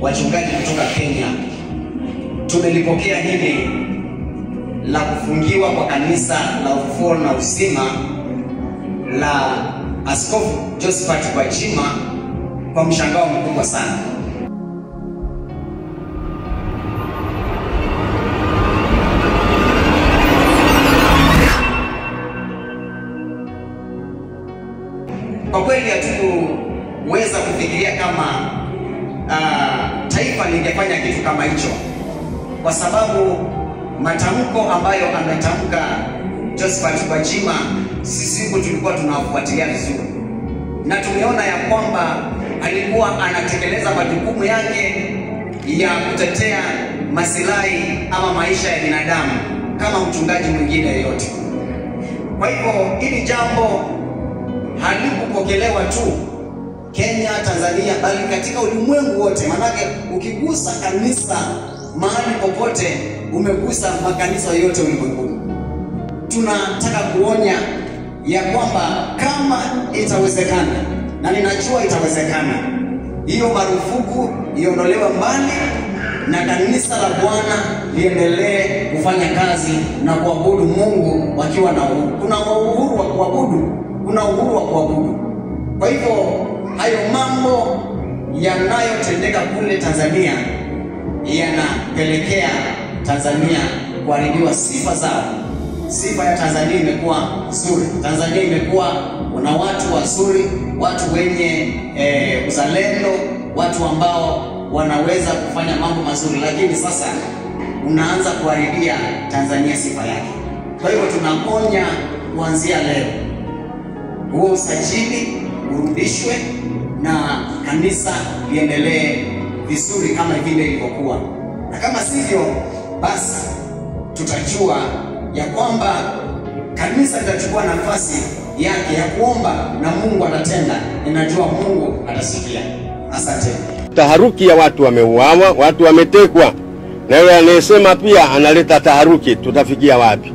wachungaji kutoka Kenya tumelipokea hili la kufungiwa kwa kanisa la Ufufuo na Uzima la Askofu Josephat Gwajima kwa mshangao mkubwa sana. Kwa kweli hatukuweza kufikiria kama taifa lingefanya kitu kama hicho, kwa sababu matamko ambayo ametamka Josephat Gwajima sisi tulikuwa tunafuatilia vizuri, na tumeona ya kwamba alikuwa anatekeleza majukumu yake ya kutetea maslahi ama maisha ya binadamu kama mchungaji mwingine yeyote. Kwa hivyo hili jambo halikupokelewa tu Kenya, Tanzania, bali katika ulimwengu wote. Manake ukigusa kanisa mahali popote umegusa makanisa yote ulimwenguni. Tunataka kuonya ya kwamba kama itawezekana, na ninajua itawezekana, hiyo marufuku iondolewe mbali na kanisa la Bwana liendelee kufanya kazi na kuabudu Mungu wakiwa na uhuru. Kuna uhuru wa kuabudu, kuna uhuru wa kuabudu. Kwa hivyo hayo mambo yanayotendeka kule Tanzania yanapelekea Tanzania kuharibiwa sifa zao. Sifa ya Tanzania imekuwa nzuri. Tanzania imekuwa na watu wazuri, watu wenye uzalendo, watu ambao wanaweza kufanya mambo mazuri, lakini sasa unaanza kuharibia Tanzania sifa yake. Kwa hivyo tunaonya kuanzia leo, huo usajili urudishwe na kanisa liendelee vizuri kama vile ilivyokuwa. Na kama sivyo, basi tutajua ya kwamba kanisa litachukua nafasi yake ya kuomba na Mungu atatenda. Ninajua Mungu atasikia. Asante. Taharuki ya watu wameuawa, watu wametekwa, na yule anayesema pia analeta taharuki. Tutafikia wapi?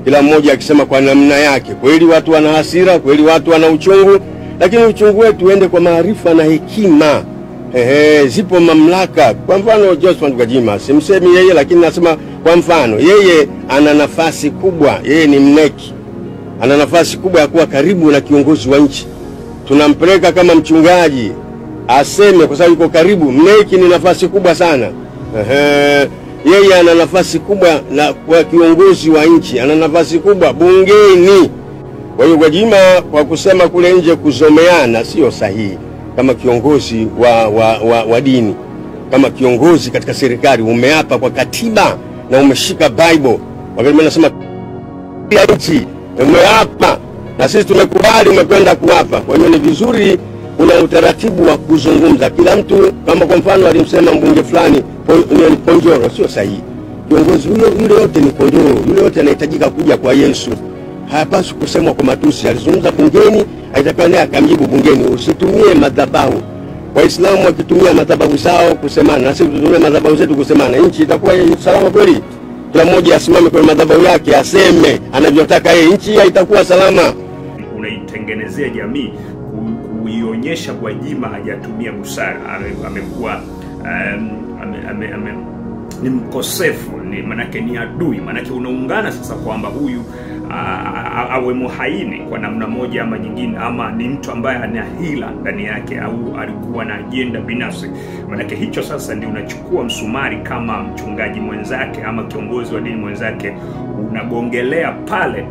Kila mmoja akisema kwa namna yake. Kweli watu wana hasira, kweli watu wana uchungu, lakini uchungu wetu uende kwa maarifa na hekima. Zipo mamlaka. Kwa mfano Josephat Gwajima, simsemi yeye, lakini nasema kwa mfano yeye ana nafasi kubwa, yeye ni mneki. Ana nafasi kubwa ya kuwa karibu na kiongozi wa nchi. Tunampeleka kama mchungaji aseme kwa sababu yuko karibu. Mneki ni nafasi kubwa sana. Yeye ana nafasi kubwa na kwa kiongozi wa nchi, ana nafasi kubwa bungeni. Kwa hiyo Gwajima kwa kusema kule nje kuzomeana sio sahihi. Kama kiongozi wa dini, kama kiongozi katika serikali, umeapa kwa katiba na umeshika Bible. Wakati nasema nchi umeapa na sisi tumekubali umekwenda kuapa. Kwa hiyo ni vizuri kuna utaratibu wa kuzungumza. Kila mtu kama kwa mfano alimsema mbunge fulani ni ponjoro, sio sahihi. Kiongozi yule yote ni ponjoro, yule yote anahitajika kuja kwa Yesu. Hapaswi kusemwa kwa matusi. Alizungumza bungeni, aitakiwa naye akamjibu bungeni. Usitumie madhabahu. Waislamu wakitumia madhabahu zao kusemana, na sisi tutumie madhabahu zetu kusemana, nchi itakuwa salama kweli? Kila mmoja asimame kwa madhabahu yake aseme anavyotaka yeye, nchi itakuwa salama. Unaitengenezea jamii kuionyesha Gwajima hajatumia busara, amekuwa ni mkosefu, ni manake ni adui, manake unaungana sasa kwamba huyu awe muhaini kwa namna moja ama nyingine, ama ni mtu ambaye ana hila ndani yake, au alikuwa na agenda binafsi. Manake hicho sasa ndio unachukua msumari kama mchungaji mwenzake ama kiongozi wa dini mwenzake, unagongelea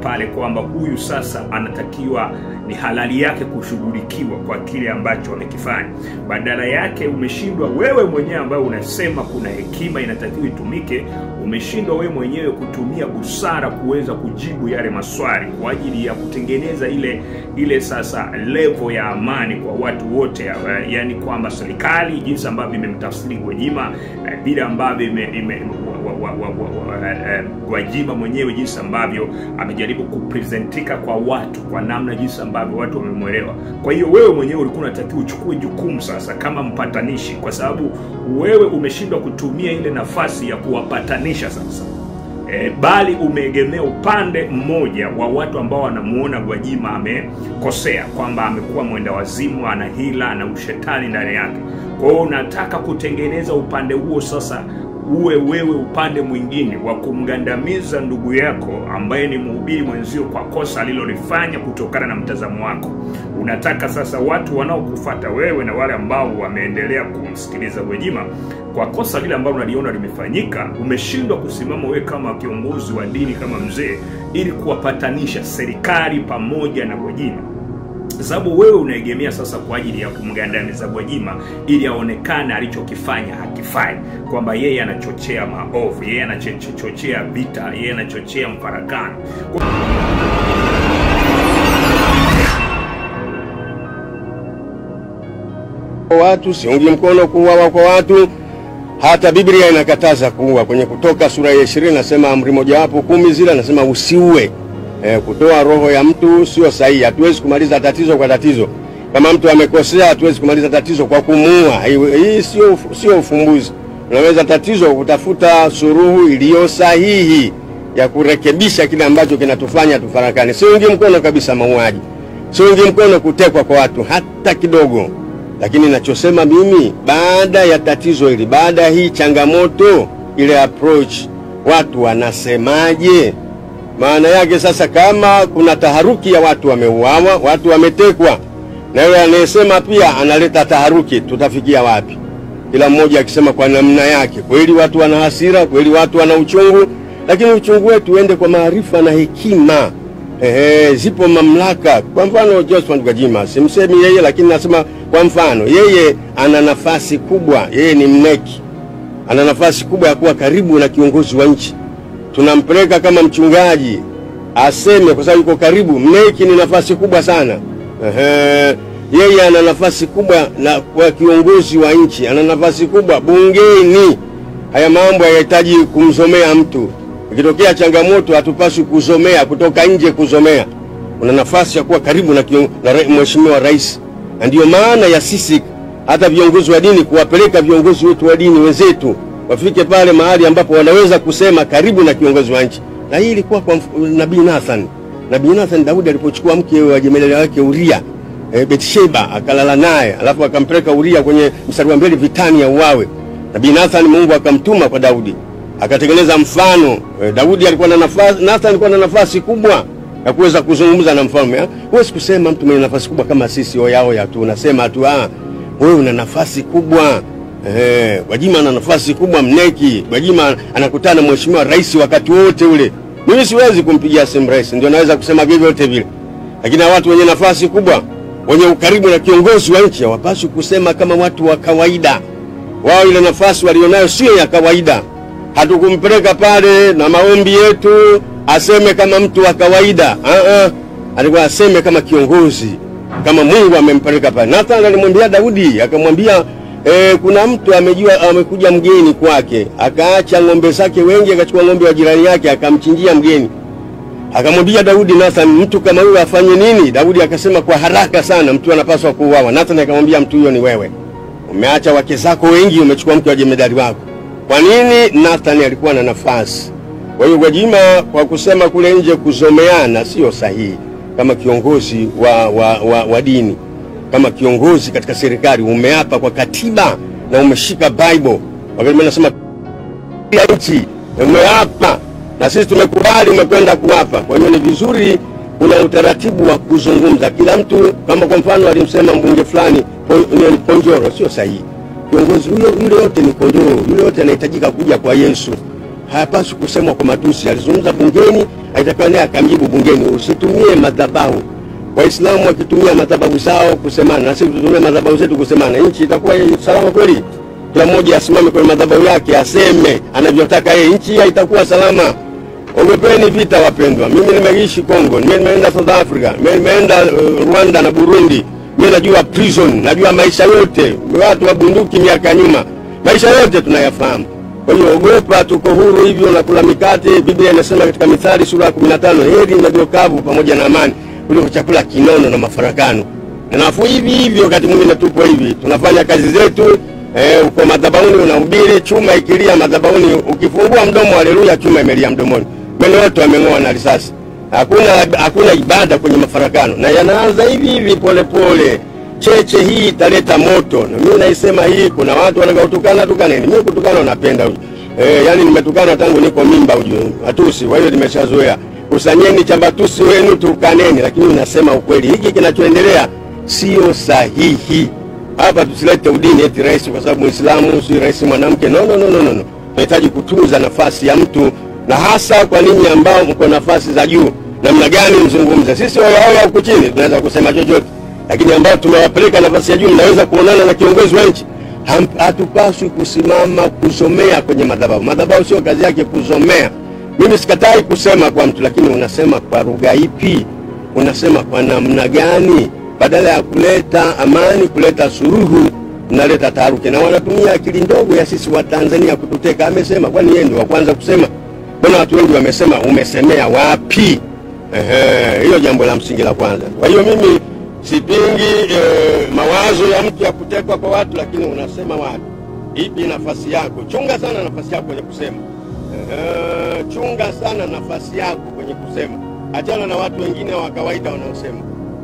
pale kwamba huyu sasa anatakiwa ni halali yake kushughulikiwa kwa kile ambacho amekifanya. Badala yake umeshindwa wewe mwenyewe ambaye unasema kuna hekima inatakiwa itumike, umeshindwa wewe mwenyewe kutumia busara kuweza kujibu yale maswali kwa ajili ya kutengeneza ile sasa level ya amani kwa watu wote. Yani kwamba serikali jinsi ambavyo imemtafsiri Gwajima, bila ambavyo Gwajima mwenyewe jinsi ambavyo amejaribu kupresentika kwa watu kwa namna jinsi ambavyo watu wamemwelewa. Kwa hiyo wewe mwenyewe ulikuwa unatakiwa uchukue jukumu sasa kama mpatanishi, kwa sababu wewe umeshindwa kutumia ile nafasi ya kuwapatanisha sasa. Bali umeegemea upande mmoja wa watu ambao wanamuona Gwajima amekosea, kwamba amekuwa mwenda wazimu, ana hila, ana ushetani ndani yake. Kwa hiyo unataka kutengeneza upande huo sasa uwe wewe upande mwingine wa kumgandamiza ndugu yako ambaye ni mhubiri mwenzio kwa kosa alilolifanya kutokana na mtazamo wako. Unataka sasa watu wanaokufuata wewe na wale ambao wameendelea kumsikiliza Gwajima kwa kosa lile ambalo unaliona limefanyika, umeshindwa kusimama wewe kama kiongozi wa dini, kama mzee, ili kuwapatanisha serikali pamoja na Gwajima. Sababu wewe unaegemea sasa kwa ajili ya kumgandamiza Gwajima ili aonekane alichokifanya hakifai, kwamba yeye anachochea maovu, yeye anachochea vita, yeye anachochea mfarakano. Watu siungi mkono kuuawa kwa watu. Hata Biblia inakataza kuua. Kwenye Kutoka sura ya 20 nasema amri mojawapo 10 zile nasema usiue. Kutoa roho ya mtu sio sahihi. Hatuwezi kumaliza tatizo kwa tatizo. Kama mtu amekosea, hatuwezi kumaliza tatizo kwa kumuua. Hii sio ufumbuzi. Unaweza tatizo kutafuta suluhu iliyo sahihi ya kurekebisha kile ambacho kinatufanya tufarakane. Siungi mkono kabisa mauaji. Siungi mkono kutekwa kwa watu hata kidogo. Lakini nachosema mimi, baada ya tatizo hili, baada ya hii changamoto, ile approach, watu wanasemaje? Maana yake sasa, kama kuna taharuki ya watu wameuawa, watu wametekwa, na yule anayesema pia analeta taharuki, tutafikia wapi? Kila mmoja akisema kwa namna yake. Kweli watu wana hasira, kweli watu wana uchungu, lakini uchungu wetu uende kwa maarifa na hekima. Zipo mamlaka. Kwa mfano Josephat Gwajima, simsemi yeye, lakini nasema kwa mfano yeye ana nafasi kubwa, yeye ni mneki, ana nafasi kubwa ya kuwa karibu na kiongozi wa nchi. Tunampeleka kama mchungaji aseme kwa sababu yuko karibu. Mneki ni nafasi kubwa sana. Yeye ana nafasi kubwa na kwa kiongozi wa nchi, ana nafasi kubwa bungeni. Haya mambo hayahitaji kumzomea mtu. Ikitokea changamoto hatupaswi kuzomea, kutoka nje kuzomea. Una nafasi ya kuwa karibu na mheshimiwa rais. Na ndio maana ya sisi hata viongozi wa dini kuwapeleka viongozi wetu wa dini wenzetu wafike pale mahali ambapo wanaweza kusema karibu na kiongozi wa nchi. Na hii ilikuwa kwa Nabii Nathan. Nabii Nathan, Daudi alipochukua mke wa jemadari wake Uria, Bathsheba, akalala naye, alafu akampeleka Uria kwenye mstari wa mbele vitani ya uawe. Nabii Nathan Mungu akamtuma kwa Daudi, akatengeneza mfano. Daudi alikuwa na nafasi, Nathan alikuwa na nafasi kubwa ya kuweza kuzungumza na mfalme. Huwezi kusema mtu mwenye nafasi kubwa kama sisi oya tu, unasema tu wewe una nafasi kubwa. Gwajima ana nafasi kubwa, mneki. Gwajima anakutana na mheshimiwa rais wakati wote ule. Mimi siwezi kumpigia simu rais, ndio naweza kusema vyote vile. Lakini watu wenye nafasi kubwa, wenye ukaribu na kiongozi wa nchi, hawapaswi kusema kama watu wa kawaida. Wao ile nafasi walionayo sio ya kawaida. Hatukumpeleka pale na maombi yetu aseme kama mtu wa kawaida. Alikuwa aseme kama kiongozi, kama Mungu amempeleka pale. Nathan alimwambia Daudi, akamwambia kuna mtu amekuja mgeni kwake, akaacha ng'ombe zake wengi, akachukua ng'ombe wa jirani yake akamchinjia mgeni. Akamwambia Daudi, Nathan, mtu kama huyo afanye nini? Daudi akasema kwa haraka sana, mtu anapaswa kuuawa. Nathan akamwambia, mtu huyo ni wewe. Umeacha wake zako wengi, umechukua mke wa jemadari wako. Kwa nini? Nathan alikuwa na nafasi. Kwa hiyo Gwajima kwa kusema kule nje kuzomeana sio sahihi. Kama kiongozi wa dini, kama kiongozi katika serikali, umeapa kwa katiba na umeshika Bible. Wakati nasema nchi umeapa na sisi tumekubali, umekwenda kuapa. Kwa hiyo ni vizuri kuna utaratibu wa kuzungumza. Kila mtu, kama kwa mfano alimsema mbunge fulani Ponjoro, sio sahihi. Kiongozi yule yote ni kondoo, yule yote anahitajika kuja kwa Yesu. Hayapaswi kusemwa kwa matusi. Alizungumza bungeni, haitakiwa naye akamjibu bungeni. Usitumie madhabahu. Waislamu wakitumia madhabahu zao kusemana, na sisi tutumie madhabahu zetu kusemana, nchi itakuwa salama kweli? Kila mmoja asimame kwenye madhabahu yake aseme anavyotaka yeye, nchi haitakuwa salama. Ogopeni vita wapendwa. Mimi nimeishi Kongo, nimeenda South Africa, nimeenda Rwanda na Burundi. Mimi najua prison, najua maisha yote. Watu wa bunduki miaka nyuma, maisha yote tunayafahamu. Kwa hiyo ogopa, tuko huru hivyo na kula mikate. Biblia inasema katika Mithali sura ya 15, heri ndio kavu pamoja na amani kuliko chakula kinono na mafarakano. Na nafuu hivi wakati mwingine tupo hivi, tunafanya kazi zetu, uko madhabahuni unahubiri, chuma ikilia madhabahuni, ukifungua mdomo haleluya, chuma imelia mdomoni. Meno yote yameng'oa na risasi. Hakuna ibada kwenye mafarakano. Na yanaanza hivi pole pole. cheche hii italeta moto. Na mimi naisema hii, kuna watu wanakatukana tukaneni. Mimi kutukana napenda. Yani nimetukana tangu niko mimba ujue. Matusi, kwa hiyo nimeshazoea. Kusanyeni chambatusi wenu tukaneni, lakini nasema ukweli. Hiki kinachoendelea sio sahihi. Hapa tusilete udini eti rais kwa sababu Muislamu, si rais mwanamke. No. Tunahitaji kutunza nafasi ya mtu, na hasa kwa ninyi ambao mko nafasi za juu. Namna gani mzungumze? Sisi wao huko chini tunaweza kusema chochote. Lakini ambao tumewapeleka nafasi ya juu, mnaweza kuonana na kiongozi wa nchi. Hatupaswi kusimama kusomea kwenye madhabahu. Madhabahu sio kazi yake kusomea. Mimi sikatai kusema kwa mtu, lakini unasema kwa lugha ipi? Unasema kwa namna gani? Badala ya kuleta amani, kuleta suluhu, unaleta taharuki. Na wanatumia akili ndogo ya sisi wa Tanzania kututeka. Amesema, kwani yeye ndio wa kwanza kusema? Mbona watu wengi wamesema? Umesemea wapi? Hiyo jambo la msingi la kwanza. Kwa hiyo mimi sipingi mawazo ya mtu ya kutekwa kwa watu, lakini unasema wapi? Ipi nafasi yako? Chunga sana nafasi yako kwenye kusema. Chunga sana nafasi yako kwenye kusema. Achana na watu wengine wa kawaida wanaosema.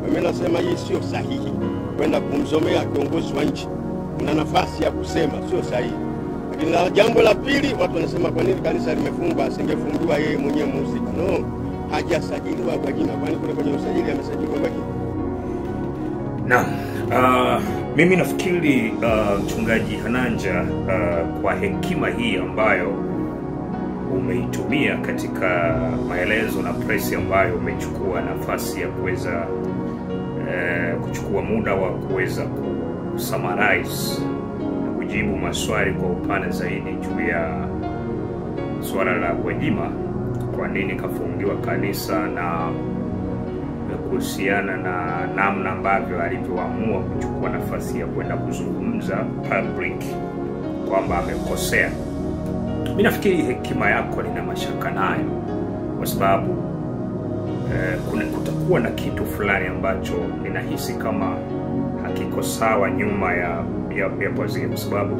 Mimi nasema hii sio sahihi. Kwenda kumsomea kiongozi wa nchi, una nafasi ya kusema, sio sahihi. Lakini jambo la pili, watu wanasema kwa nini kanisa limefungwa? Asingefungiwa yeye mwenyewe mhusika. No, hajasajiliwa kwa jina. Kwani kule kwenye usajili amesajiliwa kwa jina? Mimi nafikiri mchungaji Hananja, kwa hekima hii ambayo umeitumia katika maelezo na presi ambayo umechukua nafasi ya kuweza kuchukua muda wa kuweza kusummarize na kujibu maswali kwa upana zaidi juu ya swala la Gwajima, kwa nini kafungiwa kanisa, na kuhusiana na namna ambavyo alivyoamua kuchukua nafasi ya kwenda kuzungumza public kwamba amekosea. Mimi nafikiri hekima yako nina mashaka nayo, kwa sababu kutakuwa na kitu fulani ambacho ninahisi kama hakiko sawa nyuma ya pazia. Kwa sababu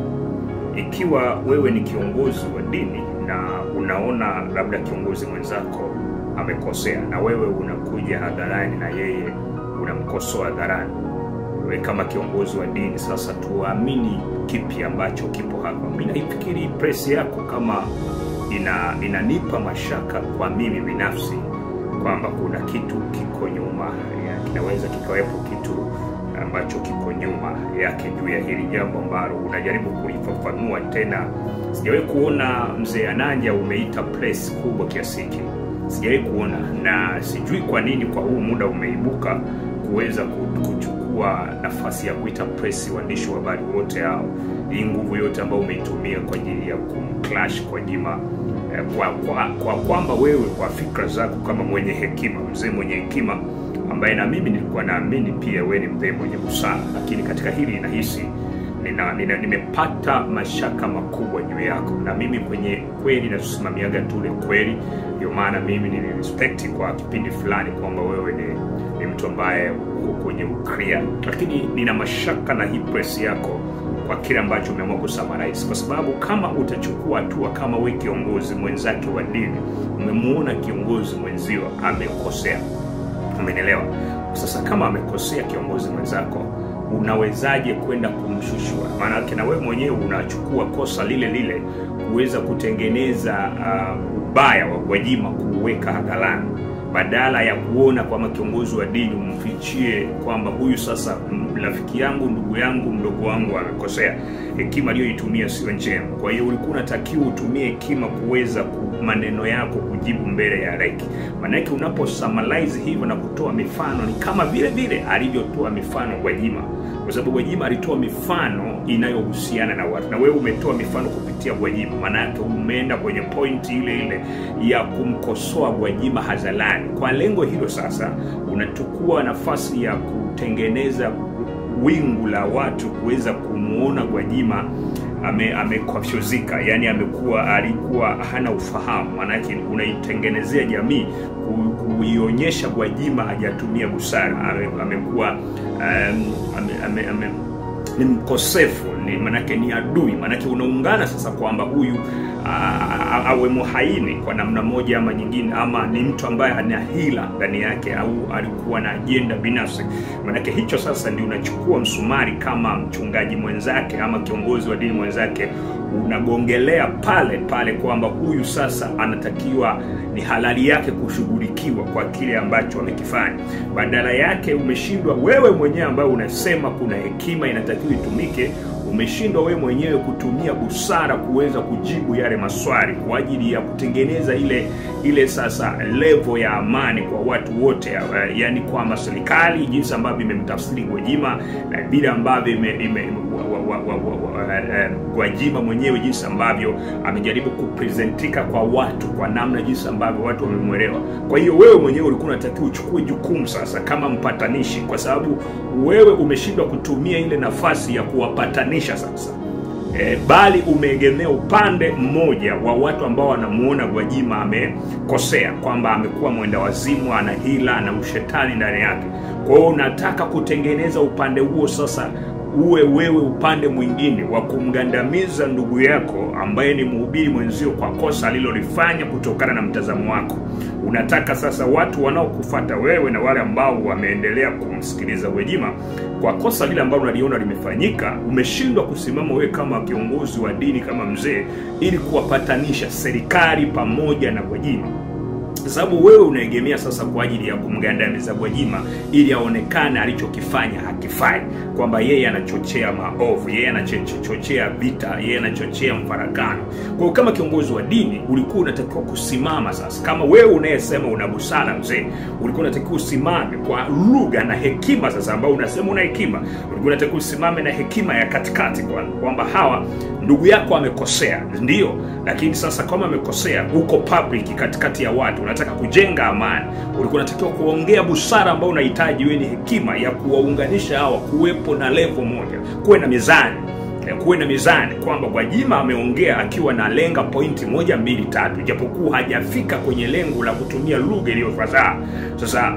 ikiwa wewe ni kiongozi wa dini na unaona labda kiongozi mwenzako amekosea, na wewe unakuja hadharani na yeye unamkosoa hadharani, wewe kama kiongozi wa dini, sasa tuamini kipi ambacho kipo hapa? Mimi nafikiri press yako kama inanipa mashaka kwa mimi binafsi kwamba kuna kitu kiko nyuma, kinaweza kikawepo kitu ambacho kiko nyuma yake juu ya hili jambo ambalo unajaribu kulifafanua tena. Sijawahi kuona mzee Hananja umeita press kubwa kiasi hiki. Sijawahi kuona, na sijui kwa nini kwa huu muda umeibuka kuweza kuchukua nafasi ya kuita press waandishi wa habari wote hao. Hii nguvu yote ambayo umeitumia kwa ajili ya kumclash Gwajima, kwa kwamba wewe kwa fikra zako kama mwenye hekima, mzee mwenye hekima ambaye na mimi nilikuwa naamini pia wewe ni mzee mwenye busara, lakini katika hili nahisi nimepata mashaka makubwa juu yako. Na mimi kwenye kweli nasimamiaga tule kweli, ndio maana mimi ni respect kwa kipindi fulani kwamba wewe ni mtu ambaye uko kwenye ukria, lakini nina mashaka na hii press yako kwa kile ambacho umeamua kusummarize. Kwa sababu kama utachukua hatua kama wewe kiongozi mwenzake wa dini, umemuona kiongozi mwenzio amekosea, umenielewa? Sasa kama amekosea kiongozi mwenzako, unawezaje kwenda kumshushua? Maana yake na wewe mwenyewe unachukua kosa lile lile kuweza kutengeneza ubaya wa Gwajima kuweka hadharani, badala ya kuona kwamba kiongozi wa dini umfichie kwamba huyu sasa rafiki yangu, ndugu yangu, mdogo wangu amekosea. Hekima aliyoitumia sio njema. Kwa hiyo ulikuwa unatakiwa utumie hekima kuweza maneno yako kujibu mbele ya halaiki. Maana yake unaposummarize hivyo na kutoa mifano, ni kama vile vile alivyotoa mifano Gwajima, kwa sababu Gwajima alitoa mifano inayohusiana na watu, na wewe umetoa mifano kupitia Gwajima. Maana yake umeenda kwenye point ile ile ya kumkosoa Gwajima hadharani. Kwa lengo hilo sasa unachukua nafasi ya kutengeneza wingu la watu kuweza kumuona Gwajima amekwafyozika, yani alikuwa hana ufahamu. Maana yake unaitengenezea jamii kuionyesha Gwajima hajatumia busara, amekuwa ni mkosefu, manake ni adui, manake unaungana sasa kwamba huyu awe muhaini kwa namna moja ama nyingine, ama ni mtu ambaye ana hila ndani yake au alikuwa na agenda binafsi. Manake hicho sasa ndio unachukua msumari kama mchungaji mwenzake ama kiongozi wa dini mwenzake, unagongelea pale kwamba huyu sasa anatakiwa, ni halali yake kushughulikiwa kwa kile ambacho amekifanya. Badala yake umeshindwa wewe mwenyewe ambaye unasema kuna hekima inatakiwa itumike, umeshindwa wewe mwenyewe kutumia busara kuweza kujibu yale maswali kwa ajili ya kutengeneza ile sasa level ya amani kwa watu wote, yani kwa serikali jinsi ambavyo imemtafsiri Gwajima na bila ambavyo Gwajima mwenyewe jinsi ambavyo amejaribu kupresentika kwa watu kwa namna jinsi ambavyo watu wamemwelewa. Kwa hiyo wewe mwenyewe ulikuwa unatakiwa uchukue jukumu sasa kama mpatanishi, kwa sababu wewe umeshindwa kutumia ile nafasi ya kuwapatanisha sasa. Bali umeegemea upande mmoja wa watu ambao wanamuona Gwajima amekosea, kwamba amekuwa mwenda wazimu, ana hila na ushetani ndani yake. Kwa hiyo unataka kutengeneza upande huo sasa uwe wewe upande mwingine wa kumgandamiza ndugu yako ambaye ni mhubiri mwenzio kwa kosa alilolifanya kutokana na mtazamo wako. Unataka sasa watu wanaokufuata wewe na wale ambao wameendelea kumsikiliza Gwajima kwa kosa lile ambalo unaliona limefanyika, umeshindwa kusimama wewe kama kiongozi wa dini, kama mzee, ili kuwapatanisha serikali pamoja na Gwajima. Sababu wewe unaegemea sasa kwa ajili ya kumgandamiza Gwajima ili aonekane alichokifanya hakifai, kwamba yeye anachochea maovu, yeye anachochea vita, yeye anachochea mfarakano. Kwa hiyo kama kiongozi wa dini ulikuwa unatakiwa kusimama sasa, kama wewe unayesema una busara mzee, ulikuwa unatakiwa usimame kwa lugha na hekima sasa, ambao unasema una hekima, ulikuwa unatakiwa usimame na hekima ya katikati, kwamba hawa ndugu yako amekosea, ndio, lakini sasa kama amekosea uko public katikati ya watu, unataka kujenga amani, ulikuwa unatakiwa kuongea busara ambao unahitaji wewe, ni hekima ya kuwaunganisha hawa, kuwepo na level moja, kuwe na mizani kwamba Gwajima ameongea akiwa na lenga pointi 1, 2, 3, japokuwa hajafika kwenye lengo la kutumia lugha iliyofasaha. Sasa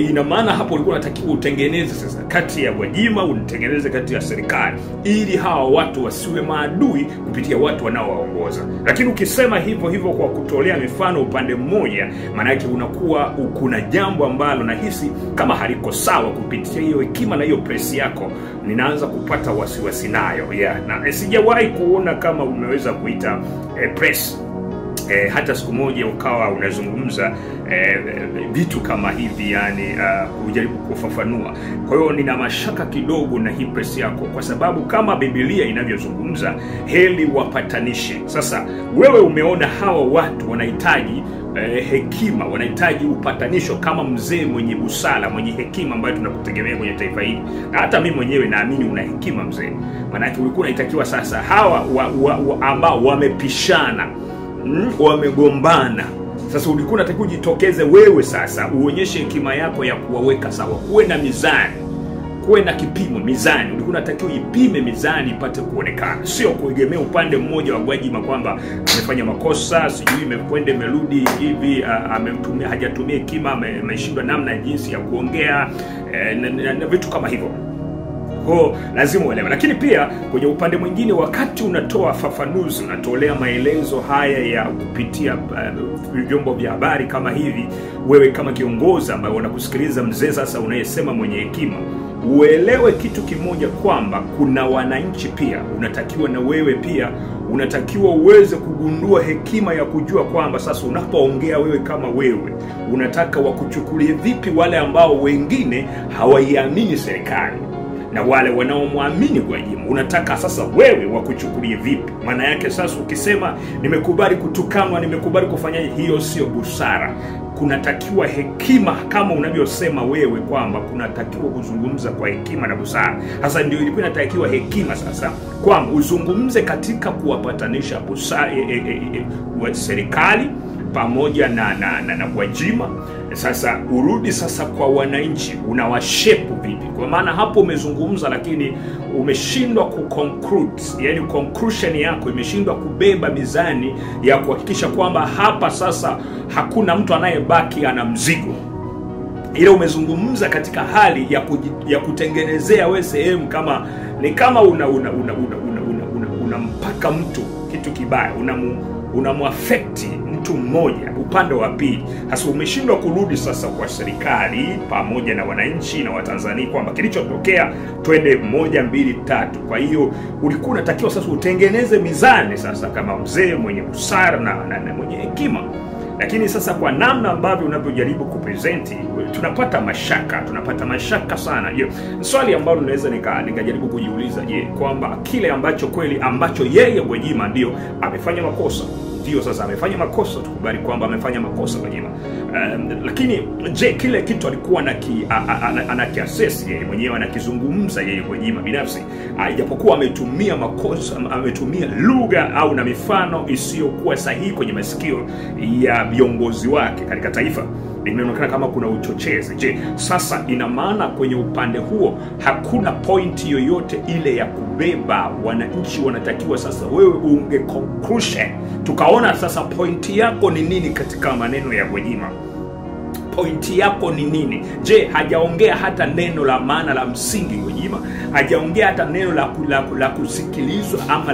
ina maana hapo ulikuwa unatakiwa utengeneze sasa kati ya Gwajima, utengeneze kati ya serikali, ili hawa watu wasiwe maadui kupitia watu wanaowaongoza. Lakini ukisema hivyo kwa kutolea mifano upande mmoja, maana yake unakuwa kuna jambo ambalo nahisi kama haliko sawa. Kupitia hiyo hekima na hiyo press yako ninaanza kupata wasiwasi nayo, na sijawahi kuona kama umeweza kuita press hata siku moja ukawa unazungumza vitu kama hivi, yani kujaribu kufafanua. Kwa hiyo nina mashaka kidogo na hii press yako, kwa sababu kama Biblia inavyozungumza, heli wapatanishe. Sasa wewe umeona hawa watu wanahitaji hekima, wanahitaji upatanisho kama mzee mwenye busara, mwenye hekima ambayo tunakutegemea kwenye taifa hili. Na hata mimi mwenyewe naamini una hekima mzee. Maana yake ulikuwa unahitakiwa sasa hawa ambao wamepishana, wamegombana, sasa ulikuwa unatakiwa ujitokeze wewe sasa uonyeshe hekima yako ya kuwaweka sawa, kuwe na mizani, kuwe na kipimo, mizani. Ulikuwa unatakiwa ipime mizani ipate kuonekana, sio kuegemea upande mmoja wa Gwajima kwamba amefanya makosa, sijui imekwenda imerudi hivi, ametumia hajatumia hekima, ameshindwa namna jinsi ya kuongea na vitu kama hivyo. Kwa lazima uelewe. Lakini pia kwenye upande mwingine, wakati unatoa fafanuzi, unatolea maelezo haya ya kupitia vyombo vya habari kama hivi, wewe kama kiongozi ambaye unakusikiliza mzee sasa unayesema mwenye hekima, uelewe kitu kimoja, kwamba kuna wananchi pia. Unatakiwa na wewe pia unatakiwa uweze kugundua hekima ya kujua kwamba sasa unapoongea wewe kama wewe, unataka wakuchukulie vipi wale ambao wengine hawaiamini serikali na wale wanaomwamini Gwajima. Unataka sasa wewe wakuchukulie vipi? Maana yake sasa ukisema nimekubali kutukanwa, nimekubali kufanyaje, hiyo sio busara. Kunatakiwa hekima kama unavyosema wewe, kwamba kunatakiwa kuzungumza kwa hekima na busara. Sasa ndio ilikuwa inatakiwa hekima sasa, kwamba uzungumze katika kuwapatanisha busara serikali pamoja na Gwajima. Sasa urudi sasa kwa wananchi, unawashepu vipi? Kwa maana hapo umezungumza lakini umeshindwa kuconclude, yani conclusion yako imeshindwa kubeba mizani ya kuhakikisha kwamba hapa sasa hakuna mtu anayebaki ana mzigo. Ile umezungumza katika hali ya kutengenezea wewe sehemu, kama ni kama unampaka mtu kitu kibaya, unamuafekti mtu mmoja upande wa pili. Hasa umeshindwa kurudi sasa kwa serikali pamoja na wananchi na Watanzania kwamba kilichotokea twende 1 2 3. Kwa hiyo ulikuwa unatakiwa sasa utengeneze mizani sasa kama mzee mwenye busara na mwenye hekima. Lakini sasa kwa namna ambavyo unavyojaribu kupresenti tunapata mashaka sana. Je, swali ambalo naweza nikajaribu kujiuliza, je, kwamba kile ambacho yeye Gwajima ndio amefanya makosa, ndio sasa amefanya makosa, tukubali kwamba amefanya makosa Gwajima. Lakini je, kile kitu alikuwa anakiassess yeye mwenyewe, anakizungumza yeye Gwajima binafsi, ijapokuwa ametumia lugha au na mifano isiyokuwa sahihi kwenye masikio ya viongozi wake katika taifa, inaonekana kama kuna uchochezi. Je, sasa ina maana kwenye upande huo hakuna point yoyote ile ya kubeba? Wananchi wanatakiwa sasa wewe unge conclusion, tukaona sasa point yako ni nini katika maneno ya Gwajima. Pointi yako ni nini? Je, hajaongea hata neno la maana la msingi Gwajima? Hajaongea hata neno la kusikilizwa ama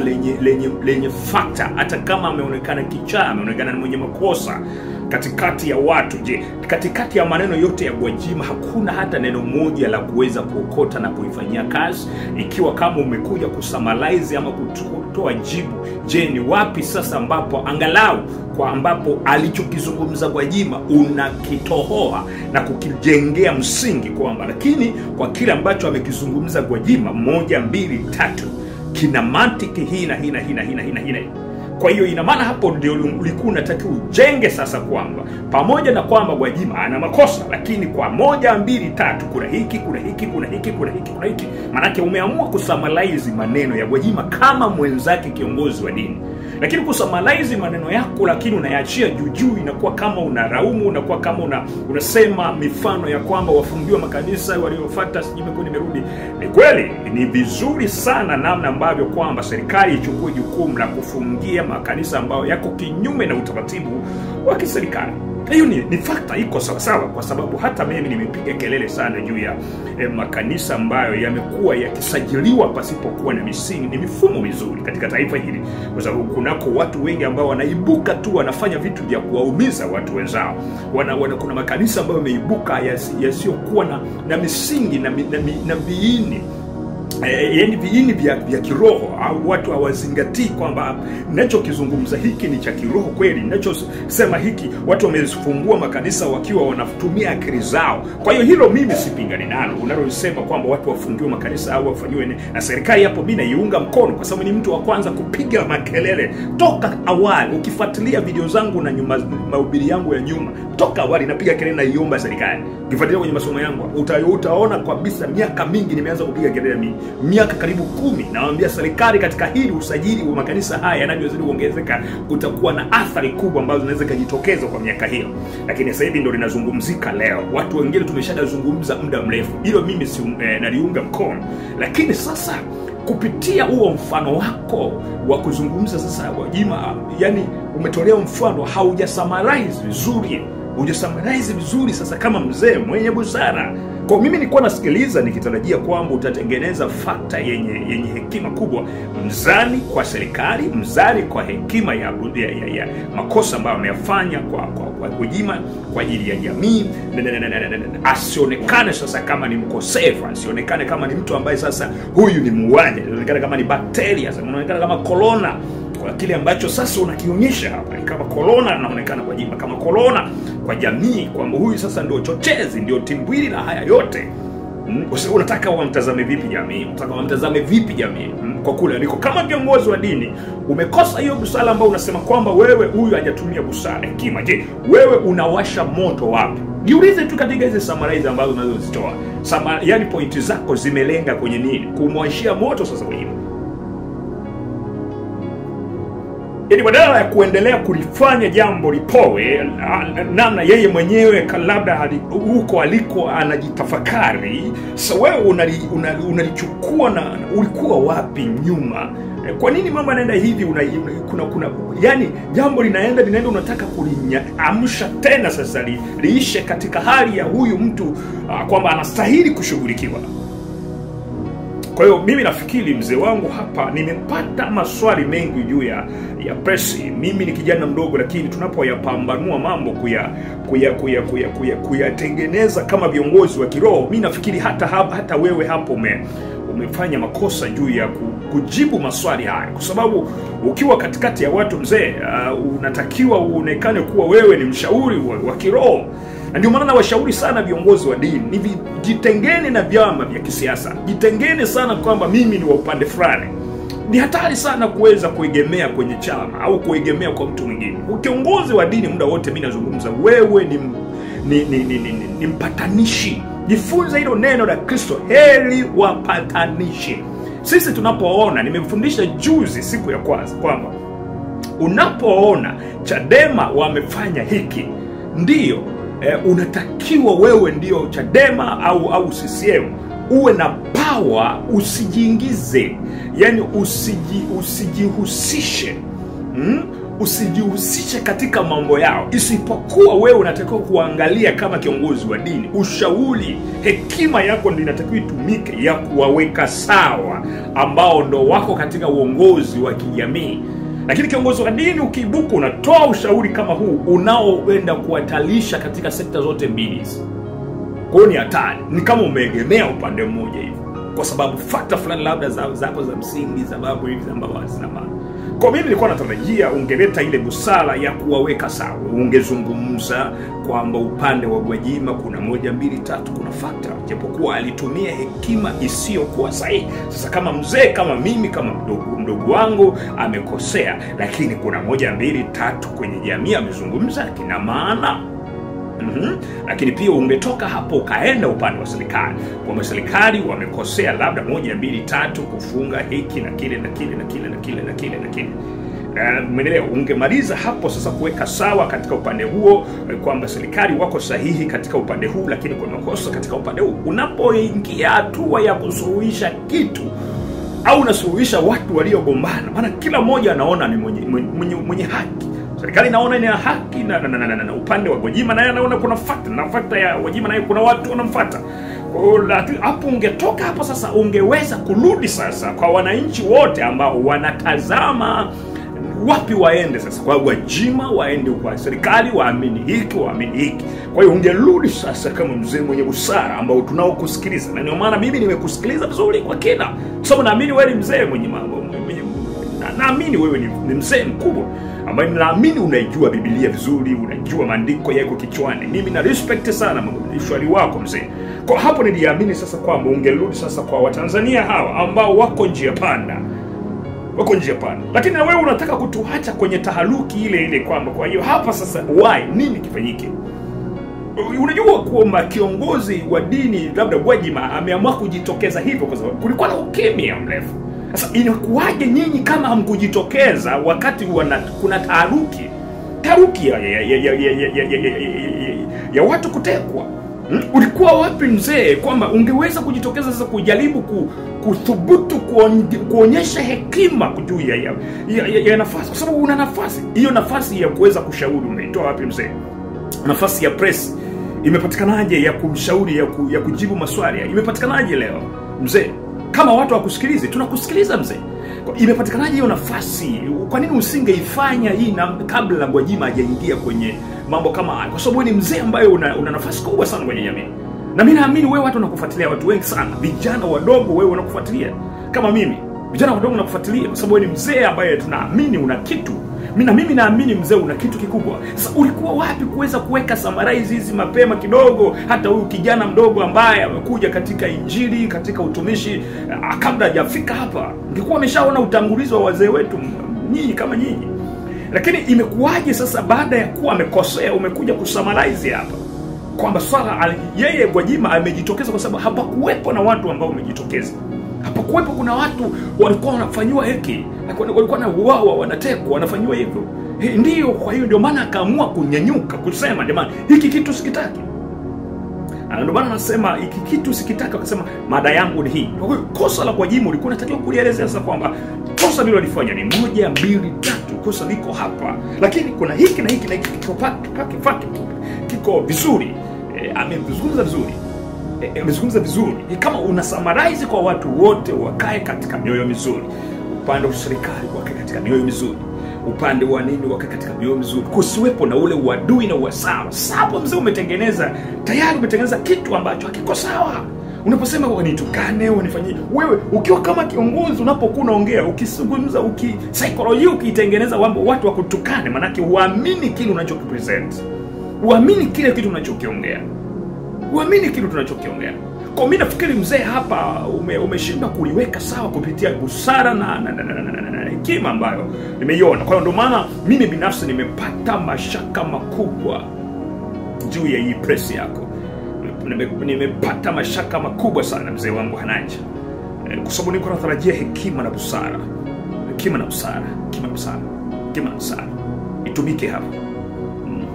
lenye fakta, hata kama ameonekana kichaa, ameonekana mwenye makosa katikati ya watu? Je, katikati ya maneno yote ya Gwajima hakuna hata neno moja la kuweza kuokota na kuifanyia kazi? Ikiwa kama umekuja kusummarize ama kutoa jibu, je, ni wapi sasa ambapo angalau kwa ambapo alichokizungumza Gwajima unakitohoa na kukijengea msingi kwamba, lakini kwa kile ambacho amekizungumza Gwajima 1 2 3 kina mantiki hii na hii. Kwa hiyo ina maana hapo ndio ulikuwa unatakiwa ujenge sasa kwamba pamoja na kwamba Gwajima ana makosa, lakini kwa 1 2 3 kuna hiki. Maana umeamua kusummarize maneno ya Gwajima kama mwenzake kiongozi wa dini. Lakini kusummarize maneno yako lakini unayaachia juu, inakuwa kama unaraumu, unakuwa kama unasema mifano ya kwamba wafungiwa makanisa waliofuata nimerudi. Ni kweli ni vizuri sana namna ambavyo kwamba serikali ichukue jukumu la kufungia makanisa ambayo yako kinyume na utaratibu wa kiserikali. Hiyo ni fakta, iko sawa, kwa sababu hata mimi nimepiga kelele sana juu ya makanisa ambayo yamekuwa yakisajiliwa pasipokuwa na misingi, ni mifumo mizuri katika taifa hili, kwa sababu kunako watu wengi ambao wanaibuka tu wanafanya vitu vya kuwaumiza watu wenzao. Kuna makanisa ambayo yameibuka yasiyokuwa na misingi na viini, yani viini vya kiroho, au watu hawazingatii kwamba ninachokizungumza hiki ni cha kiroho kweli. Ninachosema hiki, watu wamefungua makanisa wakiwa wanatumia akili zao. Kwa hiyo hilo mimi sipingani nalo, unalosema kwamba watu wafungiwe makanisa au wafanywe na serikali, hapo mimi naiunga mkono, kwa sababu ni mtu wa kwanza kupiga makelele toka awali. Ukifuatilia video zangu na mahubiri yangu ya nyuma, toka awali napiga kelele na iomba serikali. Ukifuatilia kwenye masomo yangu utaona kabisa miaka mingi nimeanza kupiga kelele, miaka karibu 10, nawaambia serikali katika hili usajili wa makanisa haya yanavyozidi kuongezeka utakuwa na athari kubwa ambazo zinaweza kujitokeza kwa miaka hiyo. Lakini sasa hivi ndio linazungumzika leo. Watu wengine tumeshazungumza muda mrefu. Hilo mimi si naliunga mkono. Lakini sasa kupitia huo mfano wako wa kuzungumza sasa Gwajima, yani umetolea mfano, haujasummarize vizuri sasa kama mzee mwenye busara. Kwa mimi nilikuwa nasikiliza nikitarajia kwamba utatengeneza fakta yenye hekima kubwa, mzani kwa serikali, mzani kwa hekima ya makosa ambayo ameyafanya kwa Gwajima kwa ajili ya jamii. Asionekane sasa kama ni mkosefu, asionekane kama ni mtu ambaye sasa huyu ni muuaji, asionekane kama ni bacteria, asionekane kama corona. Kwa kile ambacho sasa unakionyesha hapa ni kama corona, anaonekana Gwajima kama corona kwa jamii, kwamba huyu sasa ndio chochezi, ndio timbwili na haya yote. Unataka wamtazame vipi jamii? Kwa kule aliko kama viongozi wa dini umekosa hiyo busara ambayo unasema kwamba wewe huyu hajatumia busara, hekima. Je, wewe unawasha moto wapi? Jiulize tu katika hizo summarize ambazo unazozitoa. Yani pointi zako zimelenga kwenye nini? Kumwashia moto sasa Gwajima. Yaani badala ya kuendelea kulifanya jambo lipoe, namna yeye mwenyewe labda huko aliko anajitafakari, sasa wewe unalichukua na ulikuwa wapi nyuma? Kwa nini mambo yanaenda hivi? Yani jambo linaenda unataka kuliamsha tena sasa liishe katika hali ya huyu mtu kwamba anastahili kushughulikiwa. Kwa hiyo mimi nafikiri mzee wangu hapa nimepata maswali mengi juu ya presi. Mimi ni kijana mdogo, lakini tunapoyapambanua mambo kuyatengeneza kama viongozi wa kiroho, mimi nafikiri hata wewe hapo umefanya makosa juu ya kujibu maswali haya, kwa sababu ukiwa katikati ya watu mzee, unatakiwa uonekane kuwa wewe ni mshauri wa kiroho. Na ndio maana nawashauri sana viongozi wa dini, jitengeni na vyama vya kisiasa. Jitengeni sana kwamba mimi ni wa upande fulani. Ni hatari sana kuweza kuegemea kwenye chama au kuegemea kwa mtu mwingine. Kiongozi wa dini muda wote mimi nazungumza, wewe ni mpatanishi. Jifunze hilo neno la Kristo, heri wapatanishi. Sisi tunapoona, nimemfundisha juzi siku ya kwanza kwamba unapoona Chadema wamefanya hiki, ndio unatakiwa wewe ndio Chadema au CCM uwe na power, usijiingize, yani usijihusishe usijihusishe katika mambo yao, isipokuwa wewe unatakiwa kuangalia kama kiongozi wa dini, ushauri, hekima yako ndio inatakiwa itumike ya kuwaweka sawa ambao ndo wako katika uongozi wa kijamii. Lakini kiongozi wa dini ukiibuka unatoa ushauri kama huu unaoenda kuwatalisha katika sekta zote mbili, kwa hiyo ni hatari. Ni kama umeegemea upande mmoja hivi kwa sababu fakta fulani labda zako za msingi, sababu hivi ambazo hazina maana. Kwa mimi nilikuwa natarajia ungeleta ile busara ya kuwaweka sawa. Ungezungumza kwamba upande wa Gwajima kuna 1 2 3 kuna fakta, japokuwa alitumia hekima isiyokuwa sahihi. Sasa kama mzee kama mimi kama mdogo wangu amekosea, lakini kuna 1 2 3 kwenye jamii amezungumza kina maana. Lakini pia ungetoka hapo ukaenda upande wa serikali, kwa serikali wamekosea labda 1 2 3 kufunga hiki na kile na kile na kile na kile na kile na kile. Mwendeleo ungemaliza hapo sasa kuweka sawa katika upande huo kwamba serikali wako sahihi katika upande huu, lakini kuna makosa katika upande huu. Unapoingia hatua ya kusuluhisha kitu au unasuluhisha watu waliogombana, maana kila mmoja anaona ni mwenye haki. Serikali inaona ni haki na upande wa Gwajima naye anaona kuna fakta, na fakta ya Gwajima naye kuna watu wanamfuata. Kwa hiyo hapo ungetoka hapo sasa ungeweza kurudi sasa kwa wananchi wote ambao wanatazama wapi waende sasa, kwa Gwajima waende kwa serikali, waamini hiki waamini hiki. Kwa hiyo ungerudi sasa kama mzee mwenye busara ambao tunaokusikiliza, na ndio maana mimi nimekusikiliza vizuri kwa kina, kwa sababu naamini wewe ni mzee mwenye mambo, naamini wewe ni mzee mkubwa ambaye naamini unaijua Biblia vizuri, unajua maandiko yako kichwani. Mimi na respect sana ushauri wako mzee. Kwa hapo niliamini sasa kwamba ungerudi sasa kwa Watanzania hawa ambao wako njia panda. Lakini na wewe unataka kutuacha kwenye taharuki ile kwamba kwa hiyo hapa sasa why nini kifanyike? Unajua kwamba kiongozi wa dini labda Gwajima ameamua kujitokeza hivyo kwa sababu kulikuwa na ukimya mrefu. Sasa inakuwaje nyinyi kama hamkujitokeza wakati kuna taharuki ya watu kutekwa? Ulikuwa wapi mzee kwamba ungeweza kujitokeza sasa kujaribu kuthubutu kuonyesha hekima juu ya nafasi, kwa sababu una nafasi. Hiyo nafasi ya kuweza kushauri umeitoa wapi mzee? Nafasi ya press imepatikanaje ya kumshauri ya kujibu maswali imepatikanaje leo mzee? Kama watu wakusikilize, tunakusikiliza mzee. Imepatikanaje hiyo nafasi? Kwa nini usingeifanya hii kabla la Gwajima hajaingia kwenye mambo kama haya? Kwa sababu ni mzee ambaye una nafasi kubwa sana kwenye jamii. Na mimi naamini wewe watu wanakufuatilia, watu wengi sana, vijana wadogo wewe wanakufuatilia. Kama mimi, vijana wadogo wanakufuatilia kwa sababu ni mzee ambaye tunaamini una kitu. Mimi naamini mzee una kitu kikubwa. Sasa ulikuwa wapi kuweza kuweka summarize hizi mapema kidogo? Hata huyu kijana mdogo ambaye amekuja katika injili, katika utumishi, kabla hajafika hapa, ungekuwa ameshaona utangulizi wa wazee wetu nyinyi kama nyinyi. Lakini imekuwaje sasa baada ya kuwa amekosea umekuja kusummarize hapa kwamba swala yeye Gwajima amejitokeza kwa sababu hapakuwepo na watu ambao wamejitokeza. Hapakuwepo kuna watu walikuwa wanafanywa hiki, walikuwa na uwawa, wanatekwa, wanafanywa hivyo. Ndio, kwa hiyo ndio maana akaamua kunyanyuka kusema jamani hiki kitu sikitaki. Ndio maana anasema hiki kitu sikitaki, akasema mada yangu ni hii. Kwa hiyo kosa la Gwajima ulikuwa unatakiwa kulielezea sasa kwamba kosa lilo alifanya ni 1 2 3, kosa liko hapa. Lakini kuna hiki na hiki kiko vizuri. Amezungumza vizuri. amezungumza vizuri. Kama una summarize kwa watu wote wakae katika mioyo mizuri, upande wa serikali wakae katika mioyo mizuri, upande wa nini wakae katika mioyo mizuri, kusiwepo na ule uadui na uasama. Sababu mzee umetengeneza tayari, umetengeneza kitu ambacho hakiko sawa. Unaposema wanitukane, wanifanyie, wewe ukiwa kama kiongozi unapokuwa unaongea, ukizungumza, psychology ukitengeneza watu wa kutukane, maana yake uamini kile unachokipresent. Uamini kile kitu unachokiongea. Uamini kile tunachokiongea. Kwa mimi nafikiri mzee hapa umeshinda kuliweka sawa kupitia busara na hekima ambayo nimeiona. Kwa hiyo ndio maana mimi binafsi nimepata mashaka makubwa juu ya hii press yako. Nimepata mashaka makubwa sana mzee wangu Hananja. Kwa sababu niko natarajia hekima na busara. Hekima na busara, hekima na busara, hekima na busara itumike hapa.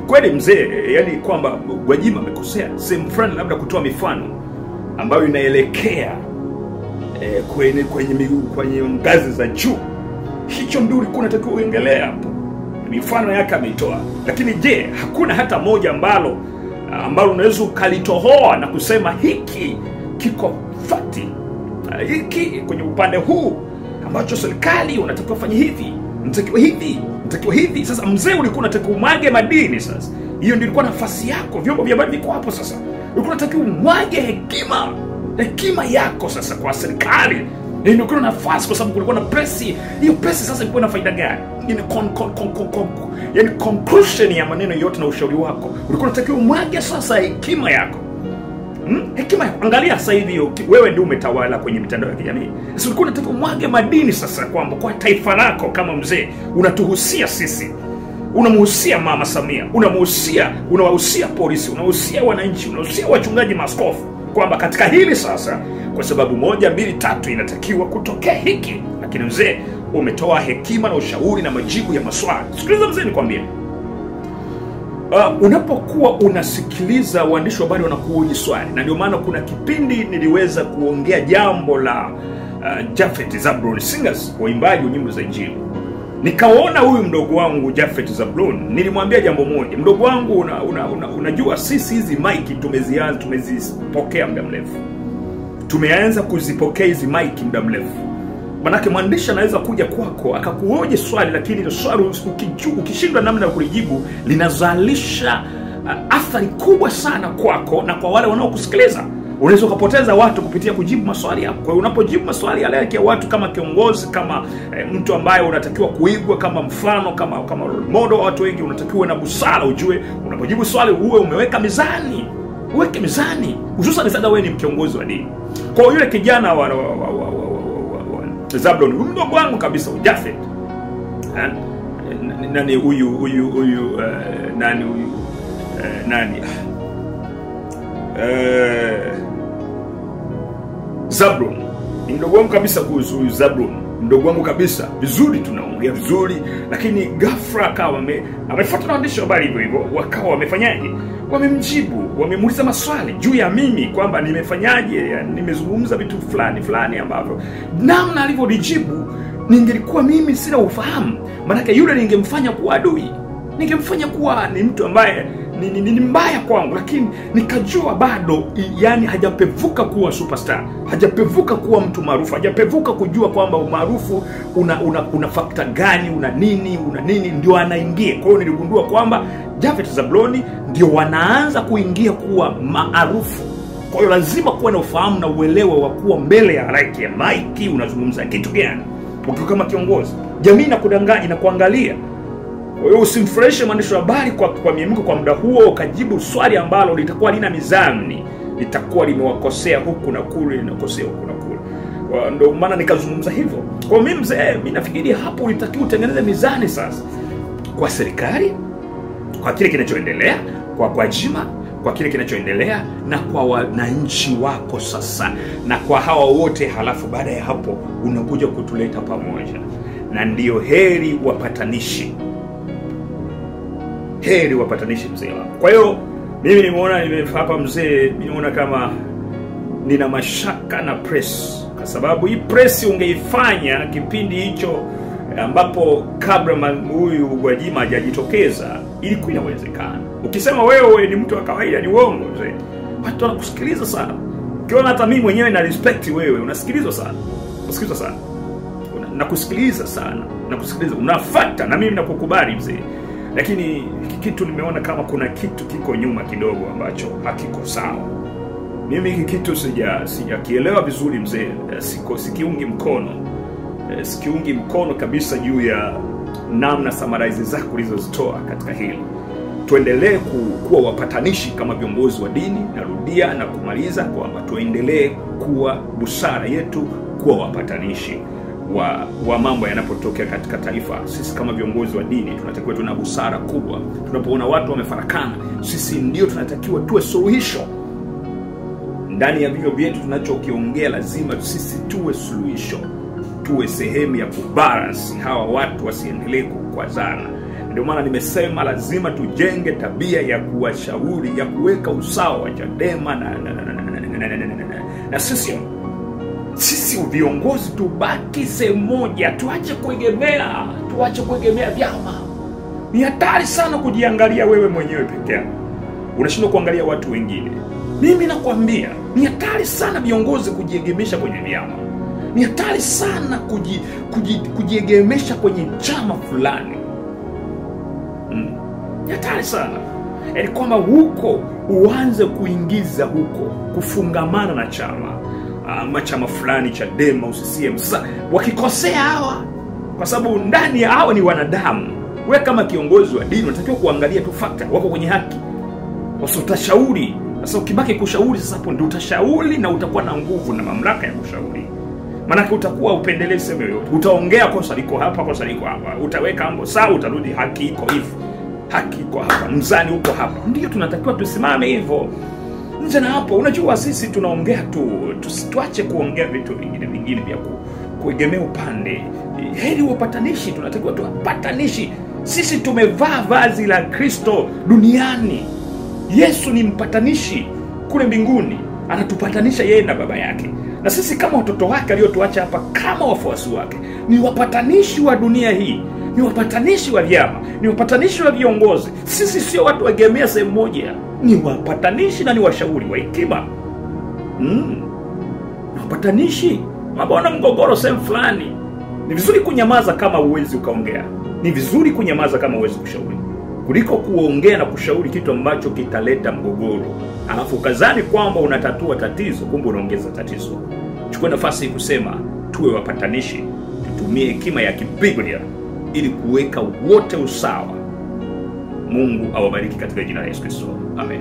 Kweli mzee, yani kwamba Gwajima amekosea sehemu fulani, labda kutoa mifano ambayo inaelekea kwenye ngazi za juu. Hicho ndio ulikuwa unatakiwa uengelea hapo. Mifano yake ameitoa. Lakini je, hakuna hata moja ambalo unaweza ukalitohoa na kusema hiki kiko fati, hiki kwenye upande huu ambacho serikali unatakiwa fanya hivi, unatakiwa hivi, unatakiwa hivi. Sasa mzee ulikuwa unatakiwa umwage madini sasa. Hiyo ndio ilikuwa nafasi yako. Vyombo vya habari viko hapo sasa. Ulikuwa unatakiwa umwage hekima yako sasa kwa serikali. Ndio kuna nafasi, kwa sababu kulikuwa na press. Hiyo press sasa ilikuwa na faida gani? Yani conclusion ya maneno yote na ushauri wako. Ulikuwa unatakiwa umwage sasa hekima yako. Hekima yako. Angalia sasa hivi wewe ndio umetawala kwenye mitandao ya kijamii. Sasa ulikuwa unatakiwa umwage madini sasa kwamba kwa taifa lako kama mzee unatuhusia sisi. Unamhusia Mama Samia, unawahusia polisi, unawahusia wananchi, unawahusia wachungaji, maaskofu kwamba katika hili sasa kwa sababu 1, 2, 3 inatakiwa kutokea hiki. Lakini mzee umetoa hekima na ushauri na majibu ya maswali. Sikiliza mzee nikwambie. Unapokuwa unasikiliza waandishi wa habari wanakuuliza swali, na ndio maana kuna kipindi niliweza kuongea jambo la Japhet Zablon Singers, waimbaji wa nyimbo za Injili. Nikaona huyu mdogo wangu Japhet Zablon, nilimwambia jambo moja. Mdogo wangu unajua sisi hizi mic tumezipokea muda mrefu. Tumeanza kuzipokea hizi mic muda mrefu. Manake mwandishi anaweza kuja kwako akakuoje swali, lakini ile swali ukishindwa namna ya kulijibu linazalisha athari kubwa sana kwako na kwa wale wanaokusikiliza. Unaweza kupoteza watu kupitia kujibu maswali yako. Kwa hiyo unapojibu maswali yale ya watu kama kiongozi, kama mtu ambaye unatakiwa kuigwa, kama mfano, kama model wa watu wengi, unatakiwa na busara, ujue unapojibu swali uwe umeweka mizani. Uweke mizani. Hususan sana wewe ni kiongozi wa dini. Kwa yule kijana wa Zablon, mdogo wangu kabisa Japhet. Nani huyu nani huyu nani Zablon, mdogo wangu kabisa huyu Zablon, mdogo wangu kabisa. Vizuri, tunaongea vizuri, lakini ghafla akawa amefuata na waandishi wa habari hivyo wakawa wamefanyaje? Wamemjibu, wamemuuliza maswali juu ya mimi kwamba nimefanyaje, nimezungumza vitu fulani ambavyo namna alivyonijibu ningelikuwa mimi sina ufahamu. Maana yule ningemfanya kuwa adui, ningemfanya kuwa ni mtu ambaye ni mbaya kwangu, lakini nikajua bado yani hajapevuka kuwa superstar, hajapevuka kuwa mtu maarufu, hajapevuka kujua kwamba umaarufu una fakta gani, una nini ndio anaingia. Kwa hiyo niligundua kwamba Japhet Zablon ndio wanaanza kuingia kuwa maarufu. Kwa hiyo lazima kuwa na ufahamu na uelewa wa kuwa mbele ya right ya mic unazungumza kitu gani. Ukiwa kama kiongozi, jamii inakuangalia. Kwa hiyo usimfurahishe mwandishi wa habari kwa miemko kwa muda huo ukajibu swali ambalo litakuwa lina mizani, litakuwa limewakosea huku na kule, linakosea huku na kule. Ndio maana nikazungumza hivyo. Kwa mimi mzee, mimi nafikiri hapo ulitakiwa utengeneze mizani sasa kwa serikali, kwa kile kinachoendelea, kwa Gwajima, kwa kile kinachoendelea, na kwa wananchi wako sasa, na kwa hawa wote. Halafu baada ya hapo unakuja kutuleta pamoja, na ndio heri wapatanishi. Heri wapatanishi mzee wangu. Kwa hiyo mimi nimeona hapa mzee, nimeona kama nina mashaka na press, kwa sababu hii press ungeifanya kipindi hicho ambapo kabla huyu Gwajima hajajitokeza, ilikuwa inawezekana. Ukisema wewe ni mtu wa kawaida ni uongo mzee. Watu wanakusikiliza sana. Ukiona hata mimi mwenyewe na respect wewe, unasikilizwa sana. Unasikilizwa sana. Nakusikiliza sana. Nakusikiliza. Unafuata na mimi nakukubali mzee. Lakini kitu nimeona kama kuna kitu kiko nyuma kidogo ambacho hakiko sawa. Mimi hiki kitu sijakielewa vizuri mzee. Sikiungi mkono. Sikiungi mkono kabisa juu ya namna summarize zako ulizozitoa katika hili. Tuendelee kuwa wapatanishi kama viongozi wa dini. Narudia na kumaliza kwamba tuendelee kuwa busara yetu kuwa wapatanishi wa mambo yanapotokea katika taifa. Sisi kama viongozi wa dini tunatakiwa tuna busara kubwa. Tunapoona watu wamefarakana, sisi ndio tunatakiwa tuwe suluhisho. Ndani ya vivyo vyetu tunachokiongea lazima sisi tuwe suluhisho. Tuwe sehemu ya kubalance hawa watu wasiendelee kukwazana. Ndio maana nimesema lazima tujenge tabia ya kuwashauri, ya kuweka usawa wa Chadema na sisi viongozi tubaki sehemu moja, tuache kuegemea vyama. Ni hatari sana kujiangalia wewe mwenyewe peke yako. Unashindwa kuangalia watu wengine. Mimi nakwambia, ni hatari sana viongozi kujiegemesha kwenye vyama. Ni hatari sana kujiegemesha kwenye chama fulani. Ni hatari sana. Yaani kwamba huko uanze kuingiza huko, kufungamana na chama. Chama fulani, Chadema, CCM. Wakikosea hawa, kwa sababu ndani ya hawa ni wanadamu. Wewe kama kiongozi wa dini unatakiwa kuangalia tu fakta, wako kwenye haki. Utashauri. Sasa ukibaki kushauri, sasa hapo ndio utashauri na utakuwa na nguvu na mamlaka ya kushauri. Maana utakuwa upendelee sema yote. Utaongea kosa liko hapa, kosa liko hapa. Utaweka mambo sawa, utarudi haki iko hivi. Haki iko hapa, mzani uko hapa. Ndio tunatakiwa tusimame hivyo. Nje na hapo, unajua sisi tunaongea tu, tusituache kuongea vitu vingine vya kuegemea upande. Heri wapatanishi, tunatakiwa tuwapatanishi. Sisi tumevaa vazi la Kristo duniani. Yesu ni mpatanishi kule mbinguni, anatupatanisha yeye na Baba yake. Na sisi kama watoto wake aliotuacha hapa kama wafuasi wake, ni wapatanishi wa dunia hii, ni wapatanishi wa vyama, ni wapatanishi wa viongozi. Sisi sio watu waegemea sehemu moja, ni wapatanishi na ni washauri wa hekima. Wapatanishi, mabona mgogoro sehemu fulani. Ni vizuri kunyamaza kama uwezi ukaongea. Ni vizuri kunyamaza kama uwezi kushauri, kuliko kuongea na kushauri kitu ambacho kitaleta mgogoro. Alafu kazani kwamba unatatua tatizo, kumbe unaongeza tatizo. Chukua nafasi kusema tuwe wapatanishi, tutumie hekima ya kibiblia ili kuweka wote usawa. Mungu awabariki katika jina la Yesu Kristo. Amen.